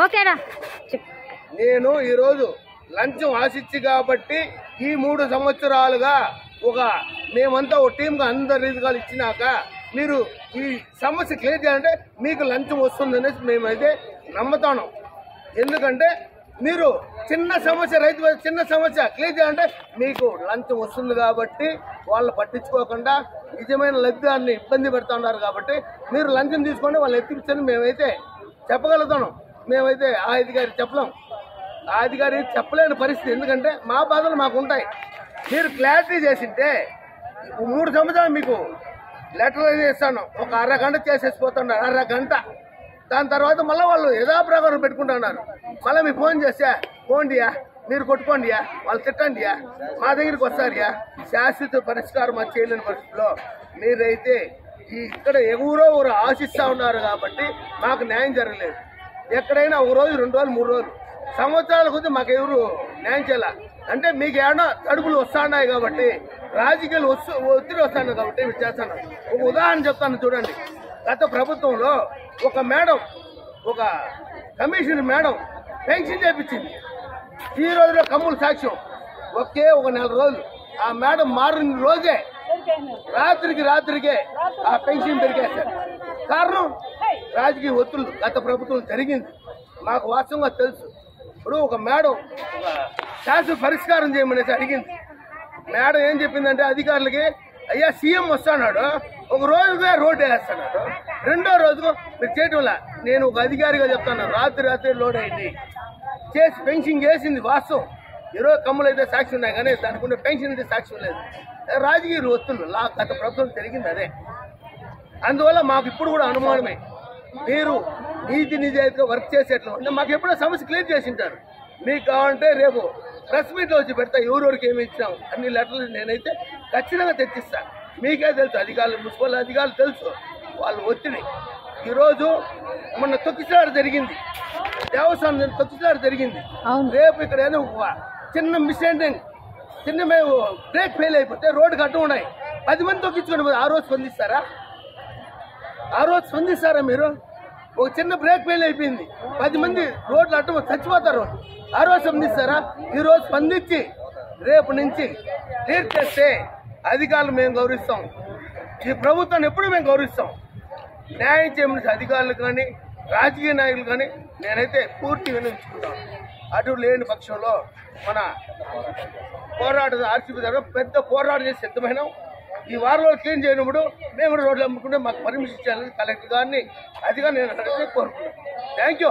ఓకేనా? నేను ఈరోజు లంచం ఆశించి కాబట్టి ఈ 3 సంవత్సరాలుగా మేమంతా ఒక టీంగా అందరి రీతిగా ఇచ్చినాక మీరు ఈ సమస్య క్లియర్ చేయాలంటే మీకు లంచం వస్తుందనేసి మేమైతే నమ్ముతాను. ఎందుకంటే మీరు చిన్న సమస్య రైతు చిన్న సమస్య క్లియర్ చేయాలంటే మీకు లంచం వస్తుంది కాబట్టి వాళ్ళు పట్టించుకోకుండా నిజమైన లబ్ధిదారుని ఇబ్బంది పెడతా ఉన్నారు కాబట్టి మీరు లంచం తీసుకొని వాళ్ళు ఎత్తిపించని మేమైతే చెప్పగలుగుతాను. మేమైతే ఆ అధికారి చెప్పలేం, ఆ అధికారి చెప్పలేని పరిస్థితి. ఎందుకంటే మా బాధలు మాకు ఉంటాయి. మీరు క్లారిటీ చేసింటే 3 సంవత్సరాలు మీకు లెటర్ చేస్తాను, ఒక అరగంట చేసేసిపోతున్నారు, అరగంట. దాని తర్వాత మళ్ళీ వాళ్ళు యథాప్రకారం పెట్టుకుంటున్నారు. మళ్ళీ మీకు ఫోన్ చేస్తే పోండియా, మీరు కొట్టుకోండియా, వాళ్ళు తిట్టండియా, మా దగ్గరికి వస్తారియా. శాశ్వత పరిష్కారం అది చేయలేని పరిస్థితిలో మీరైతే ఇక్కడ ఎవరో ఆశిస్తూ ఉన్నారు కాబట్టి మాకు న్యాయం జరగలేదు. ఎక్కడైనా 1 రోజు 2 రోజులు 3 రోజులు సంవత్సరాల కొద్దీ మాకు ఎవరు న్యాయం చేయాల. అంటే మీకు ఏమన్నా తడుపులు వస్తున్నాయి కాబట్టి రాజకీయాలు ఒత్తిడి వస్తున్నాయి కాబట్టి మీరు చేస్తాను. ఒక ఉదాహరణ చెప్తాను చూడండి. గత ప్రభుత్వంలో ఒక మేడం, ఒక కమిషన్ మేడం పెన్షన్ చేపించింది. ఈ రోజులో కమ్ముల సాక్ష్యం ఒకే 1 నెల రోజులు ఆ మేడం మారిన రోజే రాత్రికే ఆ పెన్షన్ పెరిగేశారు. కారణం రాజకీయ ఒత్తిళ్లు గత ప్రభుత్వం జరిగింది. మాకు వాస్తవంగా తెలుసు. ఇప్పుడు ఒక మేడం శాశ్వత పరిష్కారం చేయమనేసి అడిగింది. మేడం ఏం చెప్పిందంటే అధికారులకి, అయ్యా సీఎం వస్తున్నాడు, ఒక రోజుగా రోడ్ వేస్తున్నాడు, 2వ రోజుకు మీరు చేయటంలా. నేను ఒక అధికారిగా చెప్తాను, రాత్రి లోడ్ అయింది చేసి పెన్షన్ చేసింది వాస్తవం. ఈరోజు కమ్ములు అయితే సాక్షి ఉన్నాయి కానీ దానికి పెన్షన్ అయితే సాక్ష్యం లేదు. రాజకీయ ఒత్తులు గత ప్రభుత్వం జరిగింది అదే. అందువల్ల మాకు ఇప్పుడు కూడా అనుమానమే. మీరు నీతి నిజాయితీగా వర్క్ చేసేట్లు అంటే మాకు ఎప్పుడో సమస్య క్లియర్ చేసి ఉంటారు. మీకు కావాలంటే రేపు ప్రెస్ మీట్లో వచ్చి పెడతా ఎవరెవరికి ఏమి ఇచ్చినాం అన్ని లెటర్లు నేనైతే ఖచ్చితంగా తెచ్చిస్తాను. మీకే తెలుసు, అధికారులు మున్సిపల్ అధికారులు తెలుసు వాళ్ళ ఒత్తిడి. ఈరోజు మొన్న తొక్కిసలాట జరిగింది, దేవస్థానం తొక్కిసలాట జరిగింది. రేపు ఇక్కడ ఏదో చిన్న మిస్అండర్స్టాండింగ్, చిన్న మేము బ్రేక్ ఫెయిల్ అయిపోతే రోడ్డుకి అడ్డం ఉన్నాయి, 10 మంది తొక్కించుకొని ఆ రోజు స్పందిస్తారా? ఆ రోజు స్పందిస్తారా మీరు? ఒక చిన్న బ్రేక్ ఫెయిల్ అయిపోయింది, 10 మంది రోడ్లు అడ్డం చచ్చిపోతారు, ఆ రోజు స్పందిస్తారా? ఈరోజు స్పందించి రేపు నుంచి క్లియర్ చేస్తే అధికారులు మేము గౌరవిస్తాం, ఈ ప్రభుత్వాన్ని ఎప్పుడు మేము గౌరవిస్తాం. న్యాయం చేయమని అధికారులు కానీ రాజకీయ నాయకులు కానీ నేనైతే పూర్తి వినియోగించుకుంటాను. అటు లేని పక్షంలో మన పోరాటం ఆర్సీపీ దగ్గర పెద్ద పోరాటం చేసి సిద్ధమైనాం. ఈ వారంలో క్లీన్ చేయనప్పుడు మేము కూడా రోడ్లు అమ్ముకుంటే మాకు పర్మిషన్ ఇచ్చాను కలెక్టర్ గారిని, అదిగా నేను కోరుకున్నాను. Thank you.